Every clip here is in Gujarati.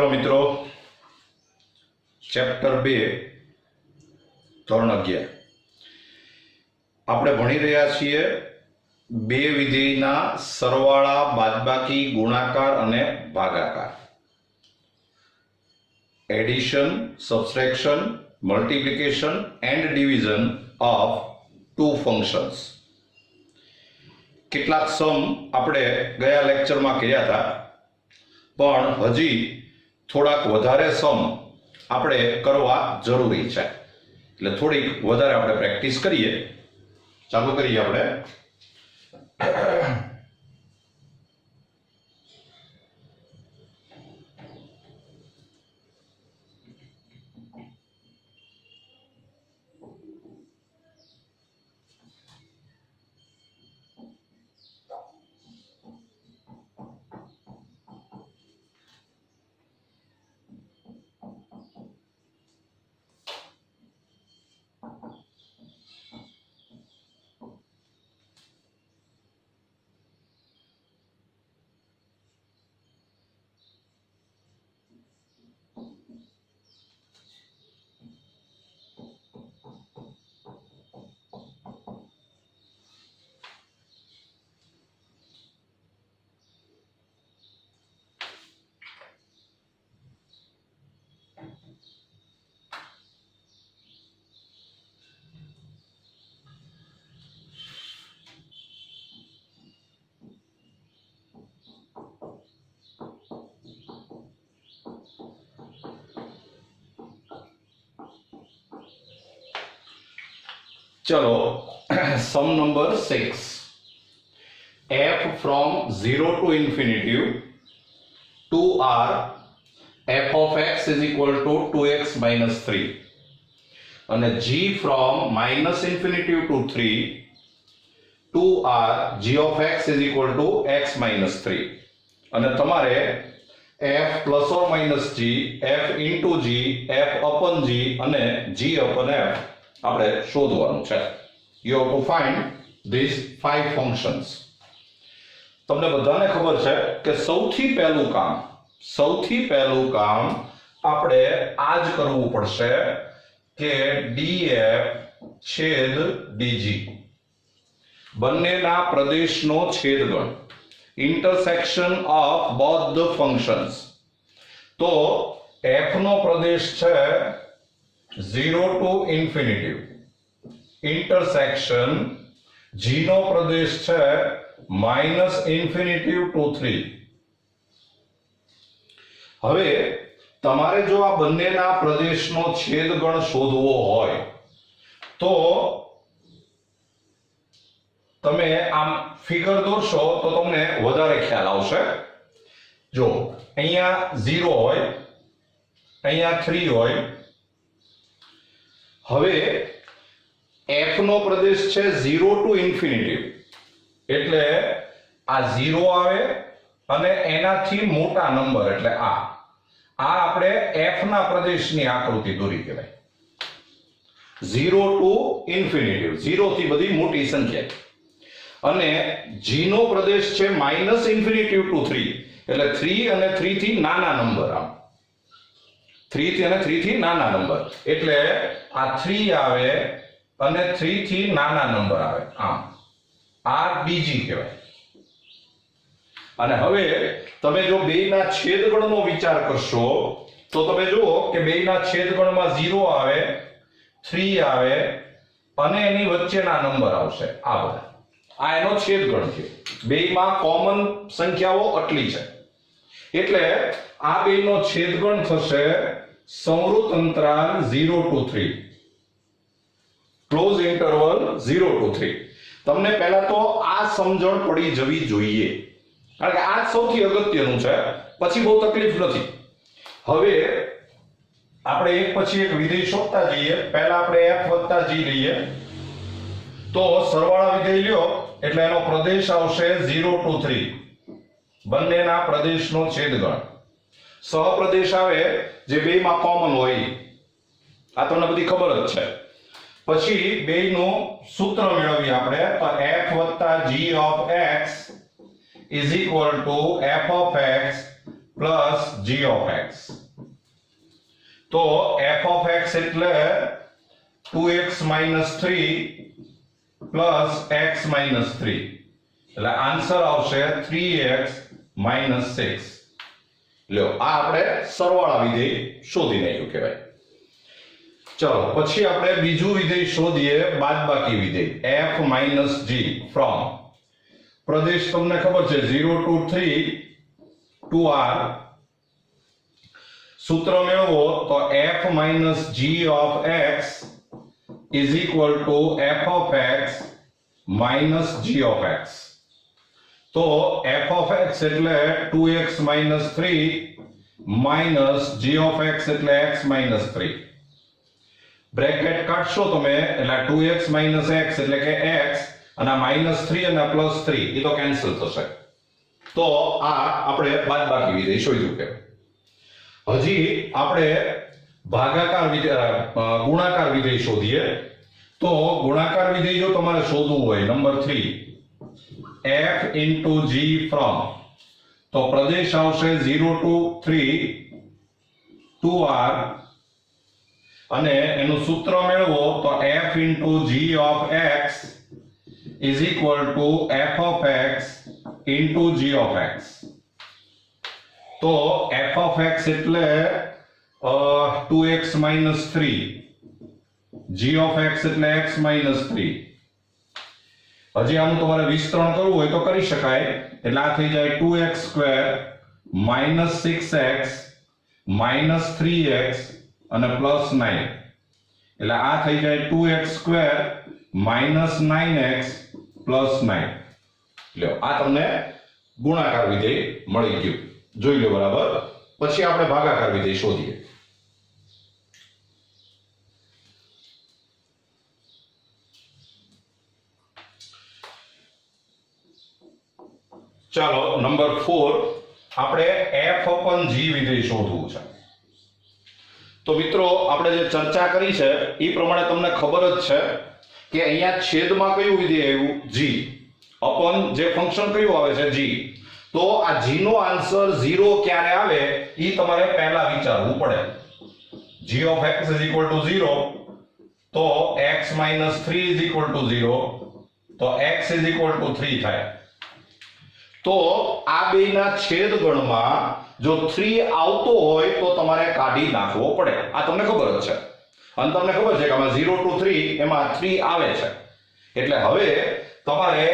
चलो मित्रों चैप्टर 2 ધોરણ 11 આપણે ભણી રહ્યા છીએ બે વિધેયના સરવાળા બાદબાકી ગુણાકાર અને ભાગાકાર addition subtraction multiplication and division of two functions કેટલાક સમ આપણે ગયા લેક્ચરમાં કર્યા હતા પણ હજી થોડાક વધારે સમ આપણે કરવા જરૂરી છે એટલે થોડીક વધારે આપણે પ્રેક્ટિસ કરીએ ચાલુ કરીએ આપણે चलो सम number 6 f from 0 to infinity 2r f of x is equal to 2x minus 3 and g from minus infinity to 3 2r g of x is equal to x minus 3 and તમારે f plus or minus g f into g f upon g અને g upon f આપણે શોધવાનું છે you have to find these 5 functions તમને બધાને ખબર છે કે સૌથી પહેલું કામ આપણે આ જ કરવું પડશે કે df છેદ dg બંનેના પ્રદેશનો છેદગણ intersection of both the functions તો f નો પ્રદેશ છે 0 to infinity intersection g નો પ્રદેશ છે minus infinity to 3 હવે તમારે જો આ બંનેના પ્રદેશનો છેદગણ શોધવો હોય તો તમે આમ ફિગર દોરશો તો તમને વધારે ખ્યાલ આવશે જો અહીંયા 0 હોય અહીંયા 3 હોય હવે f નો પ્રદેશ છે 0 ટુ ઇન્ફિનિટી એટલે આ 0 આવે અને એનાથી મોટા નંબર એટલે આ આપણે f ના પ્રદેશની આકૃતિ દોરી કહેવાય 0 ટુ ઇન્ફિનિટી 0 થી બધી મોટી સંખ્યા અને g નો પ્રદેશ છે માઈનસ ઇન્ફિનિટી ટુ 3 એટલે 3 અને 3 થી નાના નંબર આમ 3 થી અને 3 થી નાના નંબર એટલે આ 3 આવે અને 3 થી નાના નંબર આવે આમ આ dg કહેવાય અને હવે તમે જો બેયના છેદગણનો વિચાર કરશો તો તમે જુઓ કે બેયના છેદગણમાં 0 આવે 3 આવે અને એની વચ્ચેના નંબર આવશે આ બધા આ એનો છેદગણ છે બેયમાં કોમન સંખ્યાઓ આટલી છે એટલે આ બેયનો છેદગણ થશે સંવૃત અંતરાલ 0 to 3 ક્લોઝ ઇન્ટરવલ 0 to 3 તમને પહેલા તો આ સમજણ પડી જવી જોઈએ કારણ કે આ સૌથી અગત્યનું છે પછી બહુ તકલીફ નથી હવે આપણે એક પછી એક વિધેય શોધતા જઈએ પહેલા આપણે f + g લઈએ તો સરવાળા વિધેય લ્યો એટલે એનો પ્રદેશ આવશે 0 to 3 બંનેના પ્રદેશનો છેદગણ સહપ્રદેશ આવે જે બેયમાં કોમન હોય આ તમને બધી ખબર જ છે પછી બેયનું સૂત્ર મેળવીએ આપણે તો f + g of x is equal to f of x plus g of x. તો f ઓફ x એટલે 2x minus 3 plus x minus 3. એટલે આન્સર આવશે 3x minus 6. લ્યો આ આપણે સરવાળા વિધેય શોધી નાખ્યું કહેવાય. ચલો પછી આપણે બીજું વિધેય શોધીએ, બાદબાકી વિધેય f minus g from પ્રદેશ તમને ખબર છે 0 to 3 2r. સૂત્ર મેળવો તો f minus g of x is equal to f of x minus g of x. તો f of x એટલે 2x minus 3 minus g of x એટલે x minus 3. બ્રેકેટ કાઢશો તમે એટલે 2x minus x એટલે કે x અને minus 3 અને plus 3 એ તો કેન્સલ થશે. તો આ આપણે બાદબાકી વિધેય શોધ્યું કે હજી આપણે ભાગાકાર વિધેય ગુણાકાર વિધેય શોધીએ. તો ગુણાકાર વિધેય જો તમારે શોધવું હોય number 3 f into g from તો પ્રદેશ આવશે 0 to 3 2r અને એનું સૂત્ર મેળવો તો f into g of x is equal to f of x into g of x. તો f of x એટલે 2x minus 3 g of x એટલે x minus 3. હજી આનું તમારે વિસ્તરણ કરવું હોય તો કરી શકાય. એટલે આ થઈ જાય 2x square minus 6x minus 3x અને plus 9. એટલે આ થઈ જાય 2x square minus 9x plus 9. લ્યો આ તમને ગુણાકાર વિધેય મળી ગયું. જોઈ લો બરાબર. પછી આપણે ભાગાકાર વિધેય શોધીએ. ચાલો નંબર 4 આપણે f upon g વિધેય શોધવું છે. તો મિત્રો આપણે જે ચર્ચા કરી છે એ પ્રમાણે તમને ખબર જ છે કે અહીંયા છેદમાં કયું વિધેય આવ્યું g upon જે ફંક્શન કયું આવે છે g. તો આ g નો આન્સર 0 ક્યારે આવે એ તમારે પહેલા વિચારવું પડે. g of x is equal to 0 તો x minus 3 is equal to 0 તો x is equal to 3 થાય. તો આ બેના છેદગણમાં જો 3 આવતો હોય તો તમારે કાઢી નાખવો પડે. આ તમને ખબર જ છે અને તમને ખબર છે કે આમાં 0 to 3 એમાં 3 આવે છે. એટલે હવે તમારે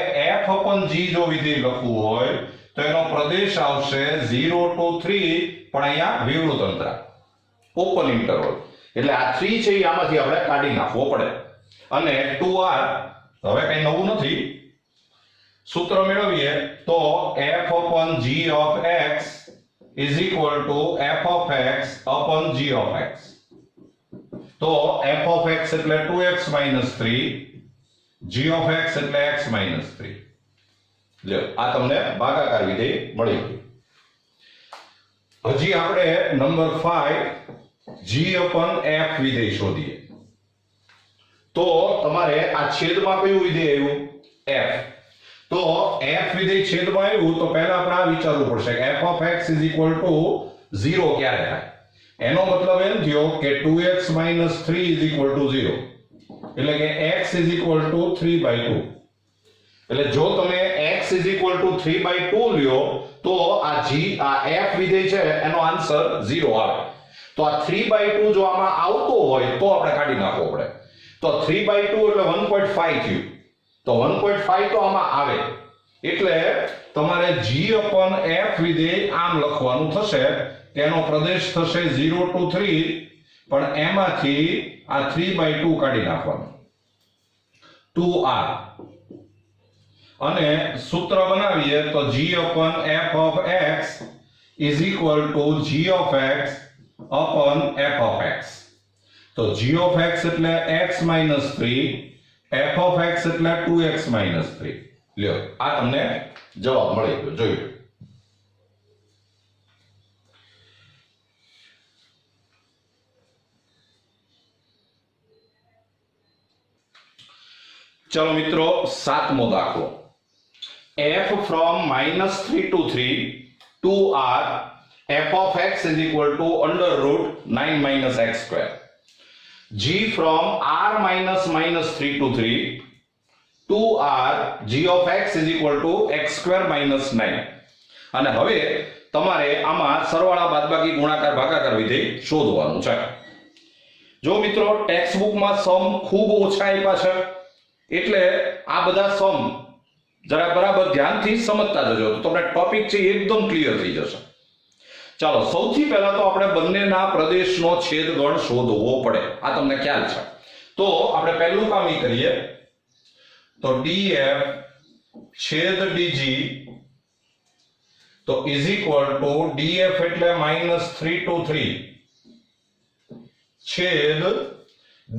f upon g જો વિધેય લખવું હોય તો એનો પ્રદેશ આવશે 0 to 3 પણ અહીંયા વિવૃત અંતરાલ ઓપન ઇન્ટરવલ. એટલે આ 3 છે એ આમાંથી આપણે કાઢી નાખવો પડે. અને 2r હવે કઈ નવું નથી. સૂત્ર મેળવીએ તો f upon g of x is equal to f of x upon g of x. તો f of x એટલે 2x minus 3 g of x એટલે x minus 3. લ્યો આ તમને ભાગાકાર વિધેય મળી ગયું. હજી આપણે નંબર 5 g upon f વિધેય શોધીએ. તો તમારે આ છેદમાં કયું વિધેય આવ્યું f. તો f વિધેય છેદમાં આવ્યું તો પહેલા આપણે આ વિચારવું પડશે કે f of x is equal to 0 ક્યારે થાય. એનો મતલબ એમ થયો કે 2x minus 3 is equal to 0 એટલે કે x is equal to 3/2. એટલે જો તમે x is equal to 3/2 લ્યો તો આ f વિધેય છે એનો આન્સર 0 આવે. તો આ 3/2 જો આમાં આવતો હોય તો આપણે કાઢી નાખવો પડે. તો 3/2 એટલે 1.5 થયું. તો 1.5 તો આમાં આવે. એટલે તમારે g upon f વિધેય આમ લખવાનું થશે કે એનો પ્રદેશ થશે 0 to 3 પણ એમાંથી આ 3/2 કાઢી નાખવાનું 2r. અને સૂત્ર બનાવીએ તો g upon f of x is equal to g of x upon f of x. તો g of x એટલે x minus 3 f of x એટલે 2x minus 3. લ્યો આ તમને જવાબ મળી ગયો. જોઈ લો. ચલો મિત્રો સાતમો દાખલો f from -3 to 3 2r f of x is equal to under root 9 minus x square. G from r minus minus 3 to 3 to r g of x is equal to x square minus 9. અને હવે તમારે આમાં સરવાળા બાદબાકી ગુણાકાર ભાગાકાર વિધેય શોધવાનું છે. જો મિત્રો ટેક્સ્ટ બુકમાં સમ ખૂબ ઓછા આપ્યા છે એટલે આ બધા સમ જરા બરાબર ધ્યાનથી સમજતા જજો તો તમને ટોપિક છે એકદમ ક્લિયર થઈ જશે. ચાલો સૌથી પહેલા તો આપણે બંનેના પ્રદેશનો છેદગણ શોધવો પડે. આ તમને ખ્યાલ છે. તો આપણે પહેલું કામ ઈ કરીએ તો df છેદ dg તો ઇઝ ઇક્વલ ટુ df એટલે -3 to 3 છેદ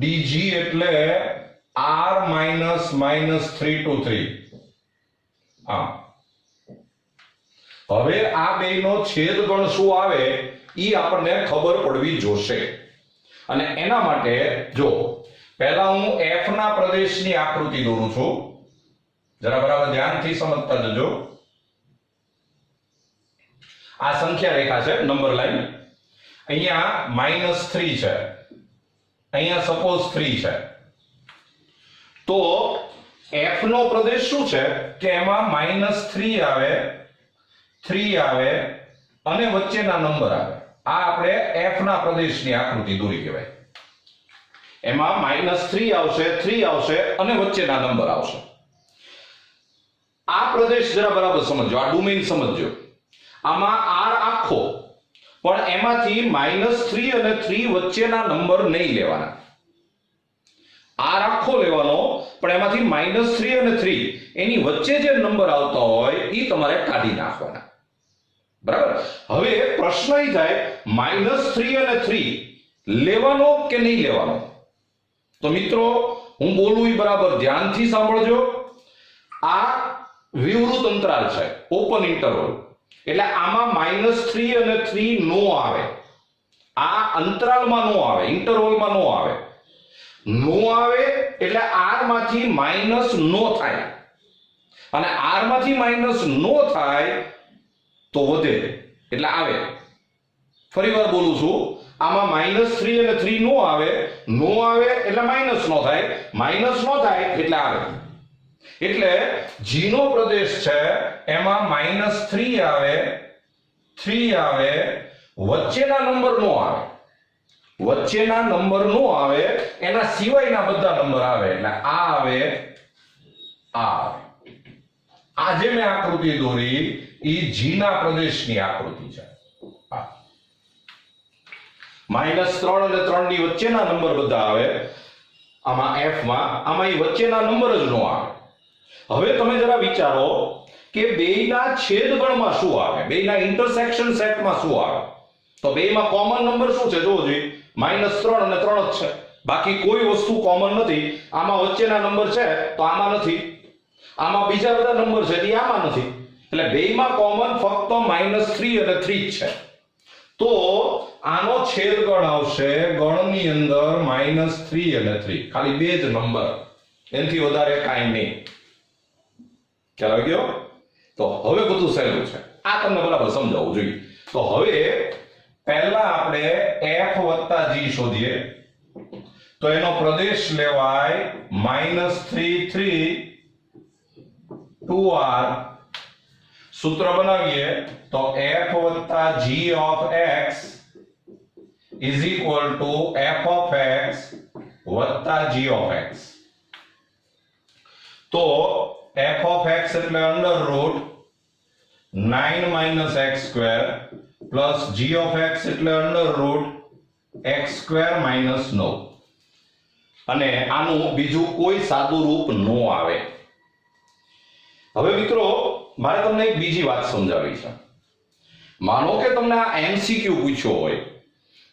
dg એટલે r -3 to 3. હા, હવે આ બેયનો છેદગણ શું આવે ઈ આપણને ખબર પડવી જોશે. અને એના માટે જો પહેલા હું f ના પ્રદેશની આકૃતિ દોરું છું. જરા બરાબર ધ્યાનથી સમજતા જજો. આ સંખ્યા રેખા છે, નંબર લાઈન. અહીંયા -3 છે, અહીંયા સપોઝ 3 છે. તો f નો પ્રદેશ શું છે કે એમાં -3 આવે, 3 આવે અને વચ્ચેના નંબર આવે. આ આપણે f ના પ્રદેશની આકૃતિ દોરી કહેવાય. એમાં -3 આવશે, 3 આવશે અને વચ્ચેના નંબર આવશે. આ પ્રદેશ જરા બરાબર સમજો, આ ડોમેઇન સમજો. આમાં r આખો, પણ એમાંથી -3 અને 3 વચ્ચેના નંબર નહીં લેવાના. r આખો લેવાનો, પણ એમાંથી -3 અને 3 એની વચ્ચે જે નંબર આવતા હોય એ તમારે કાઢી નાખવાના. બરાબર. હવે પ્રશ્ન એ થાય -3 અને 3 લેવાનો કે નહીં લેવાનો. તો મિત્રો હું બોલું એ બરાબર ધ્યાનથી સાંભળજો. આ વિવૃત અંતરાલ છે, ઓપન ઇન્ટરવલ, એટલે આમાં -3 અને 3 નો આવે. આ અંતરાલમાં નો આવે, ઇન્ટરવલમાં નો આવે. નો આવે એટલે r માંથી માઈનસ નો થાય, અને r માંથી માઈનસ નો થાય તો વધે એટલે આવે. ફરીવાર બોલું છું, આમાં -3 અને 3 નો આવે, નો આવે એટલે માઈનસ નો થાય, માઈનસ નો થાય એટલે આવે. એટલે g નો પ્રદેશ છે એમાં -3 આવે, 3 આવે, વચ્ચેના નંબર નો આવે. વચ્ચેના નંબર નો આવે, એના સિવાયના બધા નંબર આવે. એટલે આ આવે, આ આવે. આ જે મેં આકૃતિ દોરી એ g ના પ્રદેશની આકૃતિ છે. -3 અને 3 ની વચ્ચેના નંબર બધા આવે આમાં f માં, આમાં એ વચ્ચેના નંબર જ નો આવે. હવે તમે જરા વિચારો કે બેયના છેદગણમાં શું આવે, બેયના ઇન્ટરસેક્શન સેટમાં શું આવે. તો બેયમાં કોમન નંબર શું છે જોવો જોઈએ, -3 અને 3 જ છે. બાકી કોઈ વસ્તુ કોમન નથી. આમાં વચ્ચેના નંબર છે તો આમાં નથી, આમાં બીજા બધા નંબર છે એ આમાં નથી. એટલે બેયમાં કોમન ફક્ત -3 અને 3 જ છે. તો આનો છેદગણ આવશે ગણની અંદર -3 અને 3, ખાલી બે જ નંબર, એનાથી વધારે કાંઈ નહીં. ખ્યાલ આવી ગયો? તો હવે બધું સહેલું છે. આ તમને બરાબર સમજાવવું જોઈએ. તો હવે પહેલા આપણે f વત્તા g શોધીએ. તો એનો પ્રદેશ લેવાય -3 3 2r. સૂત્ર બનાવીએ તો f વત્તા g of x is equal to f of x વત્તા g of x. તો f of x એટલે under route 9 minus x square plus g of x એટલે under route x square minus 9. અને આનું બીજું કોઈ સાદું રૂપ નો આવે. હવે મિત્રો મારે તમને એક બીજી વાત સમજાવવી છે. માનો કે તમને આ MCQ પૂછ્યો હોય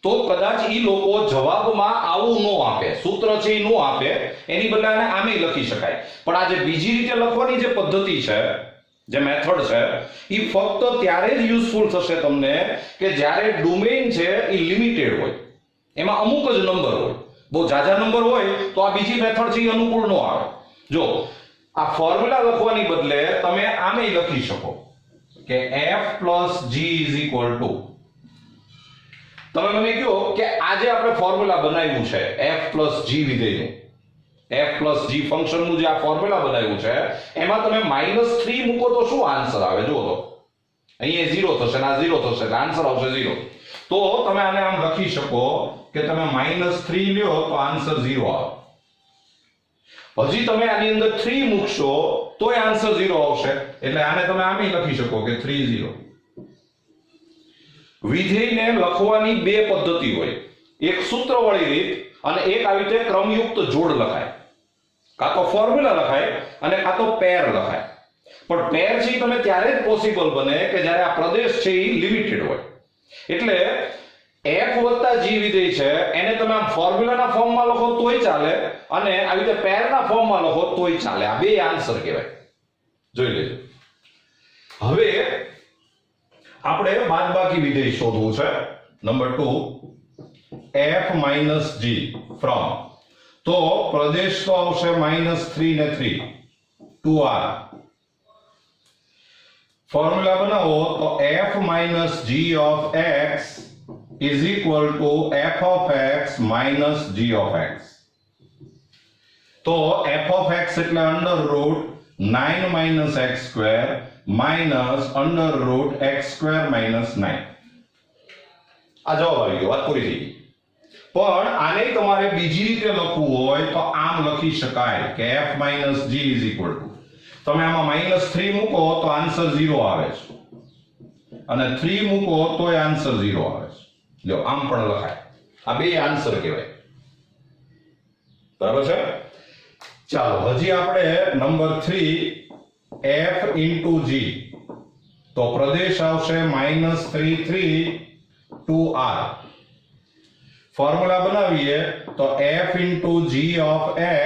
તો કદાચ ઈ લોકો જવાબમાં આવું નો આપે, સૂત્ર છે ઈ નો આપે, એની બદલે આને આમે લખી શકાય. પણ આ જે બીજી રીતે લખવાની જે પદ્ધતિ છે, જે મેથડ છે, ઈ ફક્ત ત્યારે જ યુઝફુલ થશે તમને કે જ્યારે ડોમેઇન છે ઈ લિમિટેડ હોય, એમાં અમુક જ નંબર હોય. બહુ જાજા નંબર હોય તો આ બીજી મેથડ છે ઈ અનુકૂળ નો આવે. જો આ ફોર્મ્યુલા લખવાની બદલે તમે આમે લખી શકો કે f plus g is equal to તમે મને કહો કે આજે આપણે ફોર્મ્યુલા બનાવ્યું છે f plus g વિધેયનું, f plus g ફંક્શનનું જે આ ફોર્મ્યુલા બનાવ્યું છે એમાં તમે -3 મૂકો તો શું આન્સર આવે? જુઓ તો અહીંયા 0 થશે ને આ 0 થશે એટલે આન્સર આવશે 0. તો તમે આને આમ લખી શકો કે તમે -3 લ્યો તો આન્સર 0 આવે. હજી તમે આની અંદર 3 મૂકશો તોય આન્સર 0 આવશે. એટલે આને તમે આમ લખી શકો કે 3 0. વિધેયને લખવાની બે પદ્ધતિ હોય, એક સૂત્રવાળી રીત અને એક આવી રીતે ક્રમયુક્ત જોડ લખાય. કાં તો ફોર્મ્યુલા લખાય અને કાં તો પેર લખાય. પણ પેર છે તમે ત્યારે જ પોસિબલ બને કે જ્યારે આ પ્રદેશ છે એ લિમિટેડ હોય. એટલે f + g વિધેય છે એને તમે આમ ફોર્મ્યુલાના ફોર્મમાં લખો તોય ચાલે અને આવી રીતે પેરના ફોર્મમાં લખો તોય ચાલે. આ બે આન્સર કહેવાય. જોઈ લેજો. હવે આપણે બાદબાકી વિધેય શોધવું છે. નંબર 2 f - g from, તો પ્રદેશ તો આવશે -3 ને 3 2r. ફોર્મ્યુલા બનાવો તો f - g of x is equal to f of x minus g of x. તો f of x એટલે √9 minus x square minus √x² minus 9. આ જવાબ આવી ગયો, વાત પૂરી થઈ ગઈ. પણ આને તમારે બીજી રીતે લખવું હોય તો આમ લખી શકાય કે f - g is equal to, તમે આમાં -3 મૂકો તો આન્સર 0 આવે છે અને 3 મૂકો તોય આન્સર 0 આવે છે. લ્યો આમ પણ લખાય. આ બે આન્સર કહેવાય. બરાબર છે? ચાલો હજી આપણે નંબર 3 f * g, તો પ્રદેશ આવશે -3 3 2r. ફોર્મ્યુલા બનાવીએ તો f * g of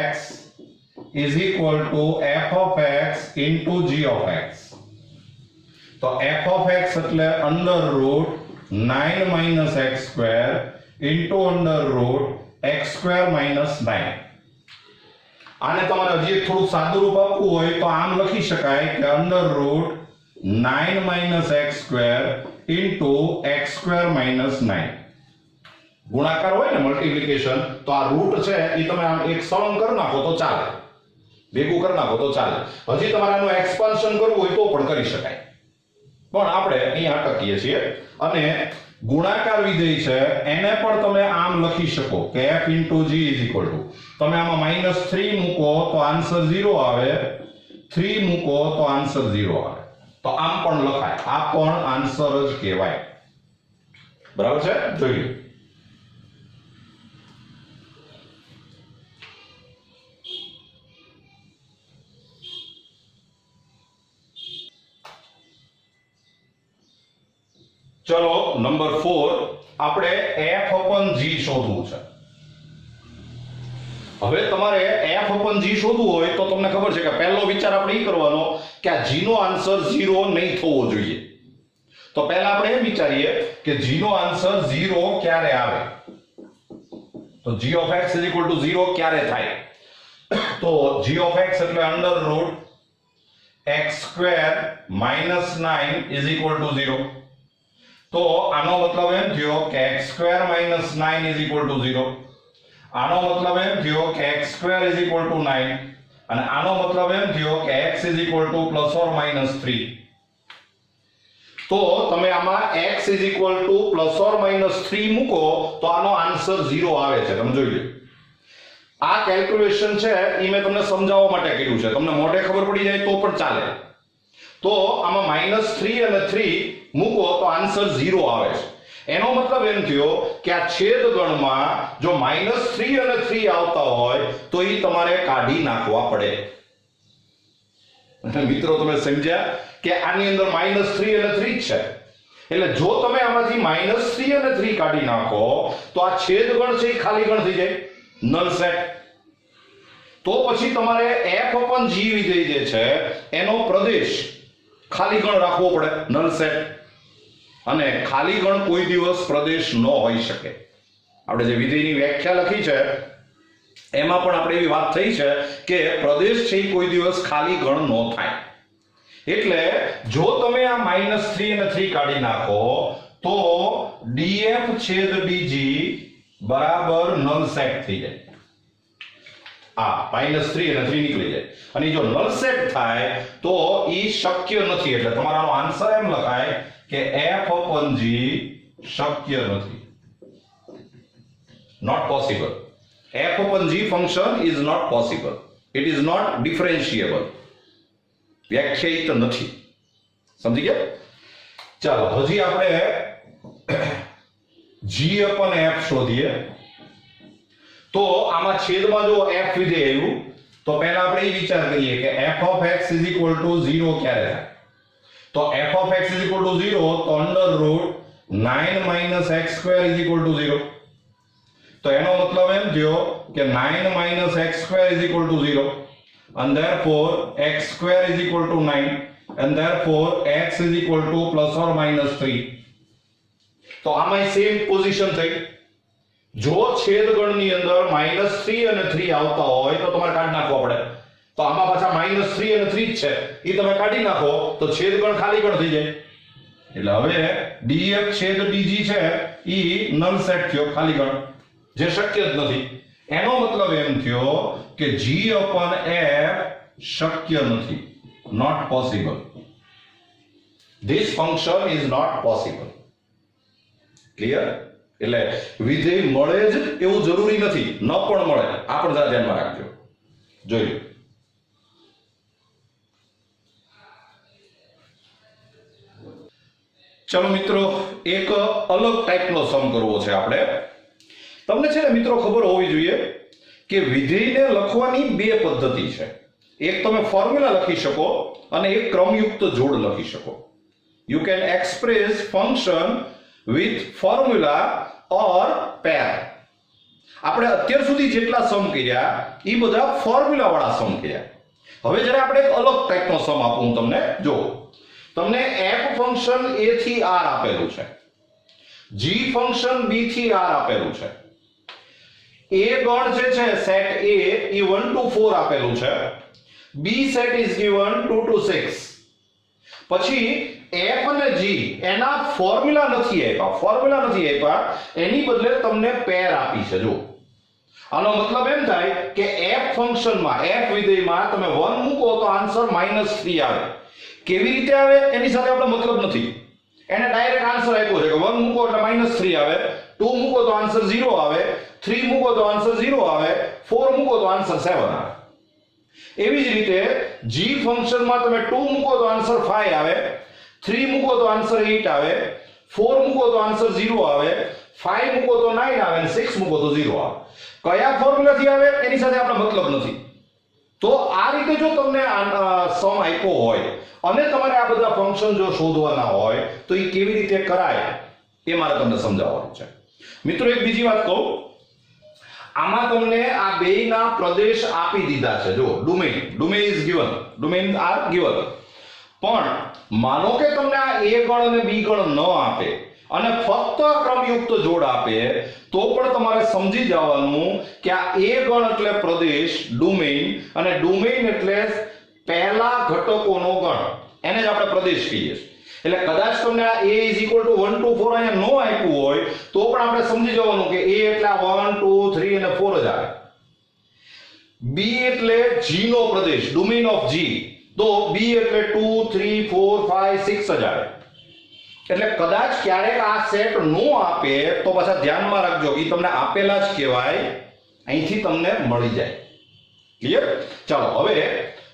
x is equal to f of x into g of x. તો f of x એટલે √9 minus x square into √x² minus 9. આને તમારે હજી થોડું સાદું રૂપ આપવું હોય તો આમ લખી શકાય કે √9 minus x square into x² minus 9. ગુણાકાર હોય ને મલ્ટીપ્લિકેશન, તો આ રૂટ છે એ તમે આમ એક સળંગ કરી નાખો તો ચાલે, ભેગું કરી નાખો તો ચાલે. હજી તમારે આનું એક્સપાન્શન કરવું હોય તો પણ કરી શકાય. પણ આપણે અહીંયા અટકીએ છીએ. અને ગુણાકાર વિધેય છે એને પણ તમે આમ લખી શકો કે f * g is equal to, તમે આમાં -3 મૂકો તો આન્સર 0 આવે, 3 મૂકો તો આન્સર 0 આવે. તો આમ પણ લખાય. આ પણ આન્સર જ કહેવાય. બરાબર છે? જોઈ લો. ચલો નંબર 4 આપણે f/g શોધવું છે. હવે તમારે f/g શોધવું હોય તો તમને ખબર છે કે પહેલો વિચાર આપણે એ કરવાનો કે આ g નો આન્સર 0 નહીં થવો જોઈએ. તો પહેલા આપણે એ વિચારીએ કે g નો આન્સર 0 ક્યારે આવે. તો g of x = 0 ક્યારે થાય? તો g of x એટલે √x² minus 9 is equal to 0. તો આનો મતલબ એમ થયો કે x² minus 9 is equal to 0. આનો મતલબ એમ થયો કે x² is equal to 9 અને આનો મતલબ એમ થયો કે x is equal to ±3. તો તમે આમાં x is equal to ±3 મૂકો તો આનો આન્સર 0 આવે છે. તમે જોઈ લો. આ કેલ્ક્યુલેશન છે એ મેં તમને સમજાવવા માટે કર્યું છે. તમને મોઢે ખબર પડી જાય તો પણ ચાલે. તો આમાં -3 અને 3 મૂકો તો આન્સર 0 આવે છે. એનો મતલબ એમ થયો કે આ છેદગણમાં જો -3 અને 3 આવતા હોય તો એ તમારે કાઢી નાખવા પડે. મિત્રો તમે સમજ્યા કે આની અંદર -3 અને 3 છે. એટલે જો તમે આમાંથી -3 અને 3 કાઢી નાખો તો આ છેદગણ છે એ ખાલી ગણ થઈ જાય, નલ સેટ. તો પછી તમારે f/g વિધેય જે છે એનો પ્રદેશ ખાલી ગણ રાખવો પડે, નલ સેટ. અને ખાલી ગણ કોઈ દિવસ પ્રદેશ ન હોઈ શકે. આપણે જે વિધેયની વ્યાખ્યા લખી છે એમાં પણ આપણે એવી વાત થઈ છે કે પ્રદેશ છે એ કોઈ દિવસ ખાલી ગણ ન થાય. એટલે જો તમે આ -3 અને 3 કાઢી નાખો તો df છેદ dg બરાબર નલ સેટ થઈ જાય. આ -3 અને 3 નીકળી જાય અને જો નલ સેટ થાય તો ઈ શક્ય નથી. એટલે તમારો આન્સર એમ લખાય કે f upon g શક્ય નથી. not possible. f upon g function is not possible. It is not differentiable. વ્યાખ્યાયિત નથી. સમજી ગયા? ચાલો હજી આપણે g upon f શોધીએ. તો આમાં છેદમાં જો f વિધેય આવ્યું તો પહેલા આપણે એ વિચાર કરીએ કે f of x is equal to 0 ક્યારે થાય? તો f of x is equal to 0 તો under root 9 minus x square is equal to 0. તો એનો મતલબ એમ થયો કે 9 minus x square is equal to 0 and therefore x square is equal to 9 and therefore x is equal to plus or minus 3. તો આમાં સેમ પોઝિશન થઈ. જો છેદગણની અંદર -3 અને 3 આવતા હોય તો તમારે કાઢી નાખવા પડે. તો આમાં પાછા -3 અને 3 જ છે, એ તમે કાઢી નાખો તો છેદગણ ખાલી ગણ થઈ જાય. એટલે હવે df છેદ dg છે ઈ નલ સેટ થયો, ખાલી ગણ, જે શક્ય જ નથી. એનો મતલબ એમ થયો કે g upon f શક્ય નથી. not possible. This function is not possible. Clear? એટલે વિધેય મળે જ એવું જરૂરી નથી, ન પણ મળે. આ પણ જરા ધ્યાનમાં રાખજો. જોઈ લો. ચલો મિત્રો, એક અલગ ટાઈપનો સમ કરવો છે આપણે. તમને છે ને મિત્રો ખબર હોવી જોઈએ કે વિધેયને લખવાની બે પદ્ધતિ છે. એક તમે ફોર્મ્યુલા લખી શકો અને એક ક્રમયુક્ત જોડ લખી શકો. You can express function with formula or pair. આપણે અત્યાર સુધી જેટલા સમ કર્યા એ બધા ફોર્મ્યુલા વાળા સમ કર્યા. હવે જ્યારે આપણે એક અલગ ટાઈપનો સમ આપું હું તમને. જો તમને f ફંક્શન a થી r આપેલું છે, g ફંક્શન b થી r આપેલું છે, a ગણ જે છે સેટ a એ 1 to 4 આપેલું છે, b set is given 2 to 6. પછી f અને g એના ફોર્મ્યુલા નથી આપ્યા, એની બદલે તમને પેર આપી છે. જો આનો મતલબ એમ થાય કે f ફંક્શનમાં f વિધેયમાં તમે 1 મૂકો તો આન્સર -3 આવે. કેવી રીતે આવે એની સાથે આપણો મતલબ નથી. એને ડાયરેક્ટ આન્સર આપ્યો છે કે 1 મૂકો એટલે -3 આવે, 2 મૂકો તો આન્સર 0 આવે, 3 મૂકો તો આન્સર 0 આવે, 4 મૂકો તો આન્સર 7 આવે. એવી જ રીતે g ફંક્શનમાં તમે 2 મૂકો તો આન્સર 5 આવે, 3 મૂકો તો આન્સર 8 આવે, 4 મૂકો તો આન્સર 0 આવે, 5 મૂકો તો 9 આવે અને 6 મૂકો તો 0 આવે. કયા ફોર્મ્યુલાથી આવે એની સાથે આપણો મતલબ નથી. તો આ રીતે જો તમને સમ આપ્યો હોય અને તમારે આ બધા ફંક્શન જો શોધવાના હોય તો એ કેવી રીતે કરાય એ મારે તમને સમજાવવાનું છે. મિત્રો એક બીજી વાત કહું, આમાં તમને આ બેયના પ્રદેશ આપી દીધા છે. જો domain is given, domain R given. પણ માનો કે તમને આ a ગણ અને b ગણ ન આપે અને ફક્ત ક્રમયુક્ત જોડ આપે તો પણ તમારે સમજી જવાનું કે આ a ગણ એટલે પ્રદેશ ડોમેઇન અને ડોમેઇન એટલે પહેલા ઘટકોનો ગણ, એને જ આપણે પ્રદેશ કહીએ છીએ. એટલે કદાચ તમને આ a = 1 to 4 અહીંયા નો આપ્યું હોય તો પણ આપણે સમજી જવાનું કે a એટલે 1 2 3 અને 4 જ આવે. b એટલે g no Pradesh, domain of g, તો b એટલે 2 3 4 5 6 જ આવે. એટલે કદાચ ક્યારેક આ સેટ નો આપે તો પાછા ધ્યાનમાં રાખજો કે તમને આપેલા જ કહેવાય, અહીંથી તમને મળી જાય. ક્લિયર? ચાલો હવે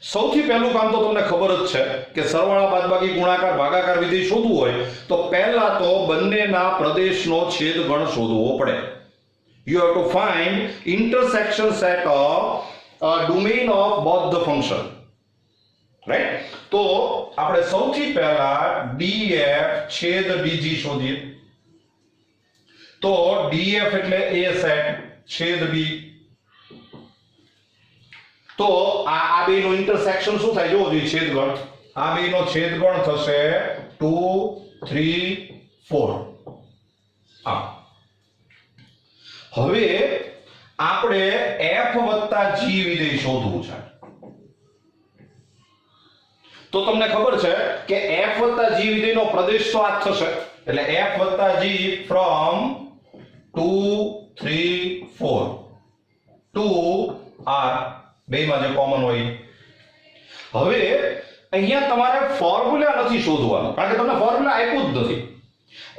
સૌથી પહેલું કામ તો તમને ખબર જ છે કે સરવાળા બાદબાકી ગુણાકાર ભાગાકાર વિધેય શોધવું હોય તો પહેલા તો બંનેના પ્રદેશનો છેદગણ શોધવો પડે. You have to find intersection set of domain of both the function. Right? તો આપણે સૌથી પહેલા df છેદ dg શોધીએ. તો df એટલે a સેટ છેદ b. તો આ બેનો ઇન્ટરસેક્શન શું થાય જોવો જોઈએ, છેદગણ. આ બેનો છેદગણ થશે 2 3 4. હવે આપણે f + g વિધેય શોધવું છે. તો તમને ખબર છે કે f + g વિધેયનો પ્રદેશ તો આ થશે. એટલે f વત્તા g from 2 3 4 to r બેમાં જે કોમન હોય. હવે અહીંયા તમારે ફોર્મ્યુલા નથી શોધવાનો, કારણ કે તમને ફોર્મ્યુલા આપ્યું જ નથી.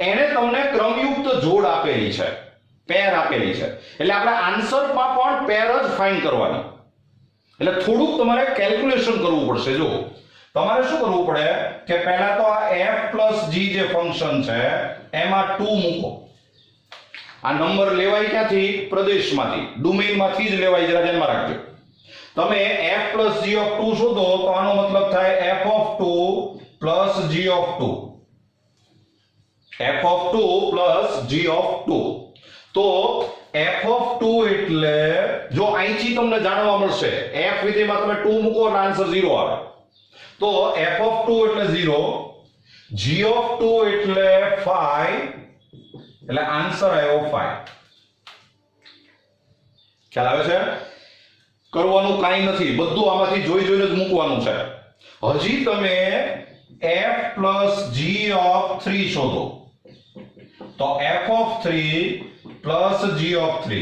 એને તમને ક્રમયુક્ત જોડ આપેલી છે, પેર આપેલી છે, એટલે આપણે આન્સરમાં પણ પેર જ ફાઇન્ડ કરવાની. એટલે થોડુંક તમારે કેલ્ક્યુલેશન કરવું પડશે. જો તમારે શું કરવું પડે કે પહેલા તો આ f + g જે ફંક્શન છે એમાં 2 મૂકો. આ નંબર લેવાય ક્યાંથી? પ્રદેશમાંથી, ડોમેઇનમાંથી જ લેવાય, જરા ધ્યાનમાં રાખજો. તમે f + g(2) શોધો તો આનો મતલબ થાય f(2) + g(2). f(2) + g(2). તો f(2) એટલે જો અહીંથી તમને જાણવા મળશે f વિધેયમાં તમે 2 મૂકો એટલે આન્સર 0 આવે. તો f(2) એટલે 0, g(2) એટલે 5, એટલે આન્સર આવ્યો 5. ખ્યાલ આવે છે? કરવાનું કાંઈ નથી, બધું આમાંથી જોઈ જોઈને જ મૂકવાનું છે. હજી તમે f + g(3) શોધો. તો f(3) + g(3).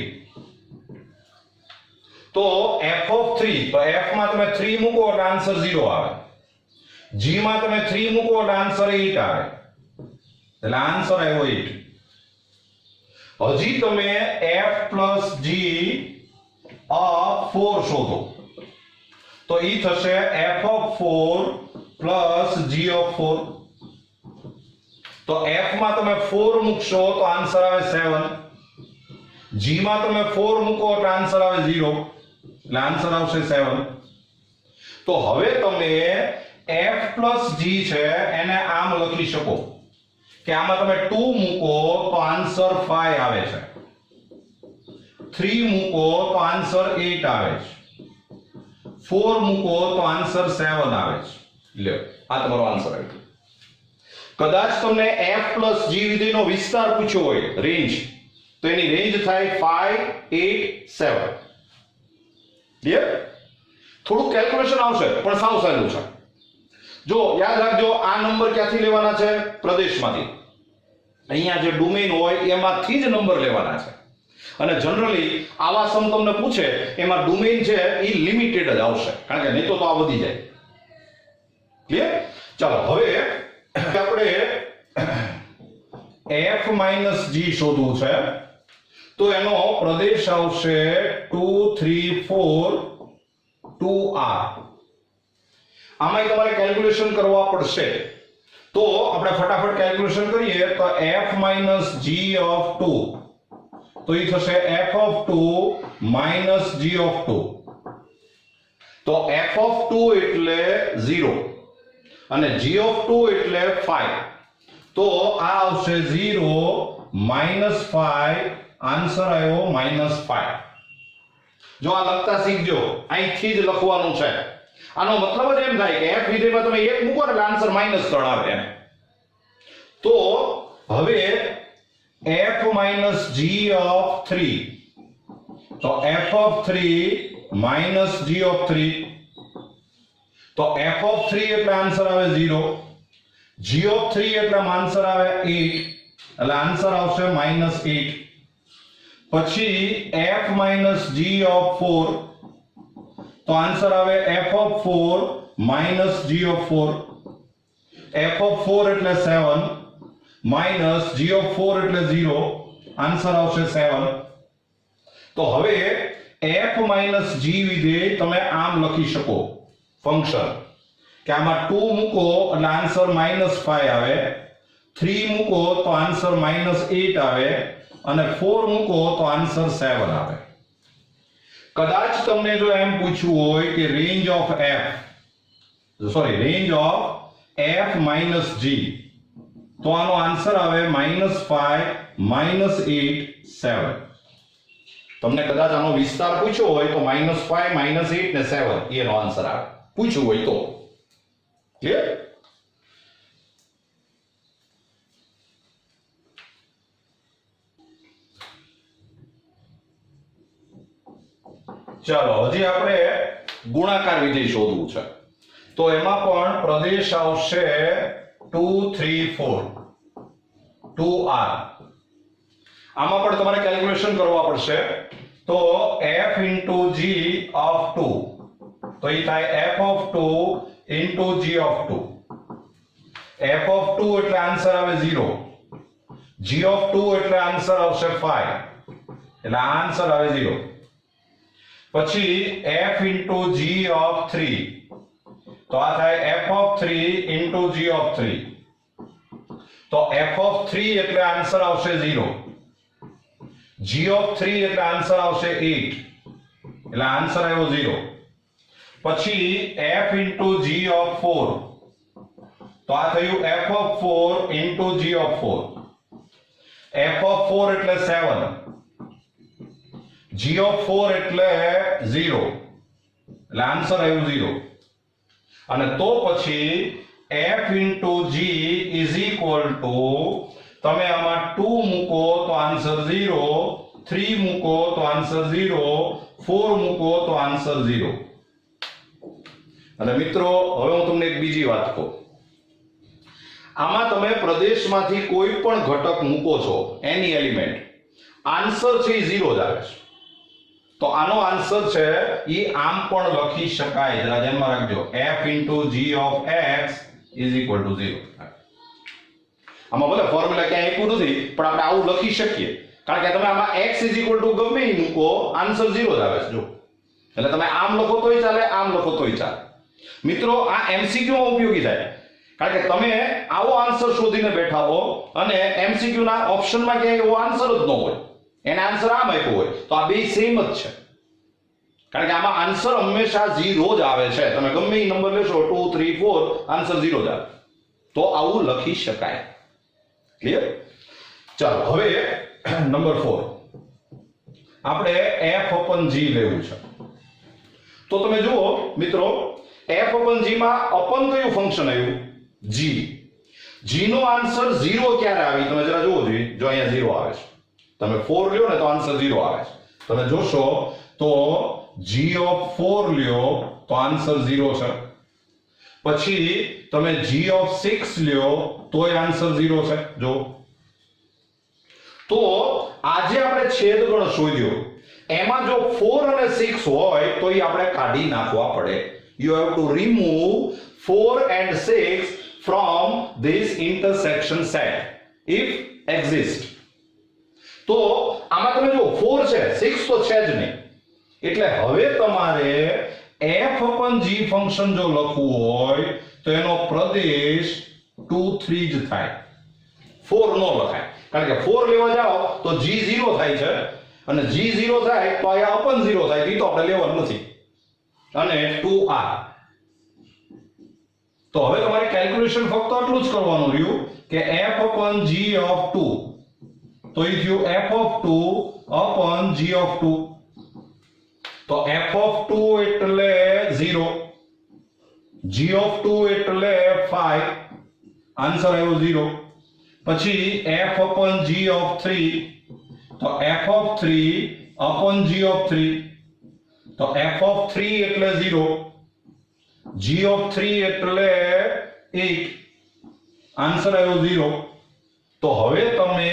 તો f(3) તો f માં તમે 3 મૂકો એટલે આન્સર 0 આવે. g માં તમે 3 મૂકો એટલે આન્સર 8 આવે. એટલે આન્સર આવ્યો 8. હજી તમે f + g(4) શોધો. તો ઈ થશે f(4) + g(4). તો f માં તમે 4 મૂકશો તો આન્સર આવે 7. g માં તમે 4 મૂકો એટલે આન્સર આવે 0, એટલે આન્સર આવશે 7. તો હવે તમે f + g છે એને આમ લખી શકો કે આમાં તમે 2 મૂકો તો આન્સર 5 આવે છે, 3 મૂકો તો આન્સર 8 આવે છે, 4 મૂકો તો આન્સર 7 આવે છે. લ્યો આ તમારો આન્સર આવ્યો. કદાચ તમને f + g વિધેયનો વિસ્તાર પૂછ્યો હોય, રેન્જ, તો એની રેન્જ થાય 5 8 7. ક્લિયર? થોડું કેલ્ક્યુલેશન આવશે પણ સાવ સહેલું છે. જો યાદ રાખજો આ નંબર ક્યાંથી લેવાના છે? પ્રદેશમાંથી. અહીંયા જે ડોમેઇન હોય એમાંથી જ નંબર લેવાના છે. અને જનરલી આવા સમ તમને પૂછે એમાં ડોમેઇન છે એ લિમિટેડ જ આવશે, કારણ કે નહીં તો આ વધી જાય. ક્લિયર? ચાલો હવે આપણે f - g શોધવું છે. તો એનો પ્રદેશ આવશે 2 3 4 to r. આમાં તમારે કેલ્ક્યુલેશન કરવા પડશે. તો આપણે ફટાફટ કેલ્ક્યુલેશન કરીએ. તો f - g(2) તો ઈ થશે f(2) - g(2). તો f(2) એટલે 0 અને g(2) એટલે 5. તો આ આવશે 0 - 5, આન્સર આવ્યો -5. જો આ લખતા શીખજો, અહીંથી જ લખવાનું છે. આનો મતલબ જ એમ થાય કે f વિધેયમાં તમે 1 મૂકો એટલે આન્સર -3 આવે એમ. તો હવે f - g(3) તો f(3) - g(3). તો f(3) એટલે આન્સર આવે 0, g(3) એટલે આન્સર આવે 8, એટલે આન્સર આવશે -8. પછી f - g(4) તો આન્સર આવે f(4) - g(4). f(4) એટલે 7 -g(4) એટલે 0, આન્સર આવશે 7. તો હવે f - g વિધેય તમે આમ લખી શકો ફંક્શન કે આમાં 2 મૂકો એટલે આન્સર -5 આવે, 3 મૂકો તો આન્સર -8 આવે અને 4 મૂકો તો આન્સર 7 આવે. કદાચ તમને જો એમ પૂછ્યું હોય કે રેન્જ ઓફ f - g, તો આનો આન્સર આવે -5 -8 7. તમને કદાચ આનો વિસ્તાર પૂછ્યો હોય તો -5 -8 ને 7 એનો આન્સર આવે, પૂછ્યું હોય તો. ક્લિયર? ચાલો હજી આપણે ગુણાકાર વિધેય શોધવું છે. તો એમાં પણ પ્રદેશ આવશે 2 3 4. 2r. આમાં પણ તમારે કેલ્ક્યુલેશન કરવા પડશે. તો f into g of 2, તો એ થાય f of 2 into g of 2. f of 2 એટલે આન્સર આવે 0, g of 2 એટલે આન્સર આવશે 5, એટલે આન્સર આવે 0. પછી f into g of 3, તો આ થાય f of 3 into g of 3. તો f of 3 એટલે આન્સર આવશે 0, g of 3 એટલે આન્સર આવશે 8, એટલે આન્સર આવ્યો 0. પછી f into g of 4, તો આ થયું f of 4 into g of 4. f of 4 એટલે 7, g of 4 એટલે 0, એટલે આન્સર આવ્યું 0. અને તો પછી f into g is equal to, તમે આમાં 2 મૂકો તો આન્સર 0, 3 મૂકો તો આન્સર 0, 4 મૂકો તો આન્સર 0. અને મિત્રો હવે હું તમને એક બીજી વાત કહું. આમાં તમે પ્રદેશમાંથી કોઈ પણ ઘટક મૂકો છો, એની એલિમેન્ટ, આન્સર છે એ 0 જ આવે છે. તો આનો આન્સર છે એ આમ પણ લખી શકાય, જરા ધ્યાનમાં રાખજો, f into g of x is equal to 0. આમાં ભલે ફોર્મ્યુલા ક્યાંય આપ્યું નથી, પણ આપણે આવું લખી શકીએ, કારણ કે તમે આમાં x is equal to ગમે એ મૂકો, આન્સર 0 જ આવે છે. જો એટલે તમે આમ લખો તોય ચાલે, આમ લખો તોય ચાલે. મિત્રો આ MCQ માં ઉપયોગી થાય, કારણ કે તમે આવો આન્સર શોધીને બેઠા હો અને MCQ ના ઓપ્શનમાં ક્યાંય એવો આન્સર જ ન હોય, એને આન્સર આમ આપ્યો હોય, તો આ બે સેમ જ છે. કારણ કે આમાં આન્સર હંમેશા 0 જ આવે છે. તમે ગમે એ નંબર લેશો 2 3 4, આન્સર 0 જ આવે. તો આવું લખી શકાય. ક્લિયર? ચાલો હવે નંબર 4 આપણે f upon g લેવું છે. તો તમે જુઓ મિત્રો, f upon g માં અપન કયું ફંક્શન આવ્યું? g. g નો આન્સર 0 ક્યારે આવી? તમે જરા જુઓ જોઈએ. જો અહીંયા 0 આવે છે, તમે 4 લ્યો ને તો આન્સર 0 આવે છે. તમે જોશો તો g of 4 લ્યો તો આન્સર 0 છે. પછી તમે g of 6 લ્યો તોય આન્સર 0 છે. જો તો આજે આપણે છેદગણ શોધ્યો, એમાં જો 4 અને 6 હોય તો એ આપણે કાઢી નાખવા પડે. You have to remove 4 and 6 from this intersection set if exist. તો આમાં તમે જો 4 છે, 6 તો છે જ નહીં. એટલે હવે તમારે f upon g ફંક્શન જો લખવું હોય તો એનો પ્રદેશ 2 3 જ થાય, 4 નો લખાય. કારણ કે 4 લેવા જાઓ તો g 0 થાય છે, અને g 0 થાય તો આ upon 0 થાય, એ તો આપણે લેવાનું નથી. અને 2r. તો હવે તમારે કેલ્ક્યુલેશન ફક્ત આટલું જ કરવાનું રહ્યું કે f upon g of 2, તો એ થયું f of 2 upon g of 2. તો f of 2 એટલે 0, g of 2 એટલે 5, આન્સર આવ્યો 0. પછી f upon g of 3, તો f of 3 upon g of 3, તો f of 3 એટલે 0, g of 3 એટલે 8, આન્સર આવ્યો 0. તો હવે તમે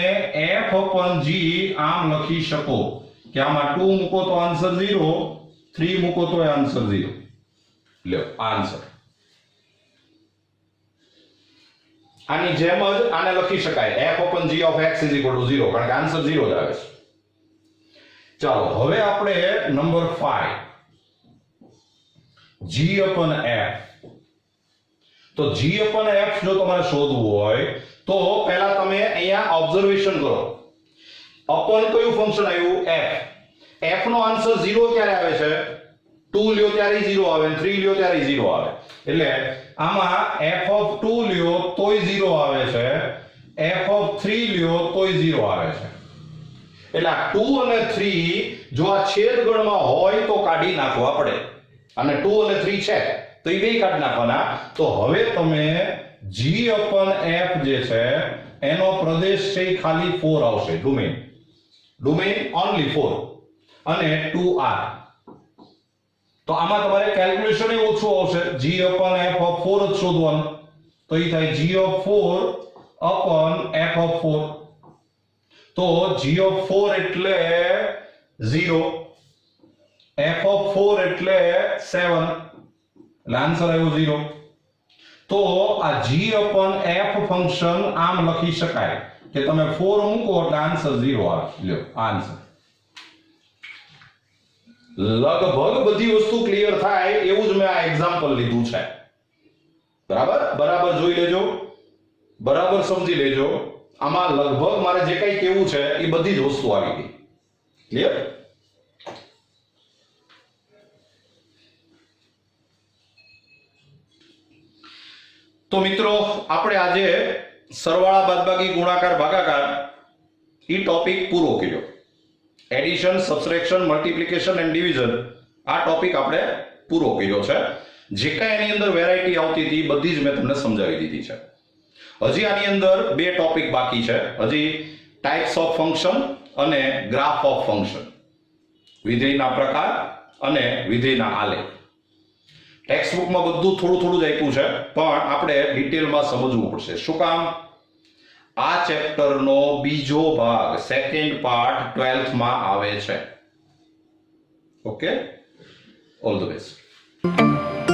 f upon g આમ લખી શકો કે આમાં 2 મૂકો તો આન્સર 0, 3 મૂકો તો આન્સર 0. લ્યો આન્સર. આની જેમ જ આને લખી શકાય f upon g of x is equal to 0, કારણ કે આન્સર 0 જ આવે છે. ચાલો હવે આપણે નંબર 5 g upon f. તો g upon f જો તમારે શોધવું હોય તો પહેલા તમે અહીંયા ઓબ્ઝર્વેશન કરો. upon કયું ફંક્શન આવ્યું? f. f નો આન્સર 0 ક્યારે આવે છે? 2 લ્યો ત્યારે 0 આવે, 3 લ્યો ત્યારે 0 આવે. એટલે આમાં f of 2 લ્યો તોય 0 આવે છે, f of 3 લ્યો તોય 0 આવે છે. એટલે આ 2 અને 3 જો આ છેદગણમાં હોય તો કાઢી નાખવા પડે, અને 2 અને 3 છે તો એ બે કાઢી નાખવાના. તો હવે તમે g upon f જે છે એનો પ્રદેશ છે ખાલી 4 આવશે, ડોમેન ઓન્લી 4 અને 2r. તો આમાં તમારે કેલ્ક્યુલેશન એ ઓછું આવશે, g upon f of 4 જ શોધવાનું. તો એ થાય g of 4 upon f of 4. તો g of 4 એટલે 0, f of 4 એટલે 7, એટલે આન્સર આવ્યો 0. તો આ g upon f ફંક્શન આમ લખી શકાય કે તમે 4 મૂકો એટલે આન્સર 0 આવે. લ્યો આન્સર. લગભગ બધી વસ્તુ ક્લિયર થાય એવું જ મેં આ એક્ઝામ્પલ લીધું છે. બરાબર જોઈ લેજો, બરાબર સમજી લેજો. આમાં લગભગ મારે જે કંઈ કહેવું છે એ બધી જ વસ્તુ આવી ગઈ. ક્લિયર? તો મિત્રો આપણે આજે સરવાળા બાદબાકી ગુણાકાર ભાગાકાર ઈ ટોપિક પૂરો કર્યો. Addition, subtraction, multiplication and division આ ટોપિક આપણે પૂરો કર્યો છે. જે કાંઈ એની અંદર વેરાયટી આવતી હતી બધી જ મેં તમને સમજાવી દીધી છે. હજી આની અંદર બે ટોપિક બાકી છે. હજી ટાઇપ્સ ઓફ ફંક્શન અને ગ્રાફ ઓફ ફંક્શન, વિધેયના પ્રકાર અને વિધેયના આલેખ. ટેક્સ્ટ બુકમાં બધું થોડું થોડું જ આપ્યું છે, પણ આપણે ડિટેલમાં સમજવું પડશે. શું કામ? આ ચેપ્ટરનો બીજો ભાગ, સેકન્ડ પાર્ટ 12th માં આવે છે. Okay, all the best.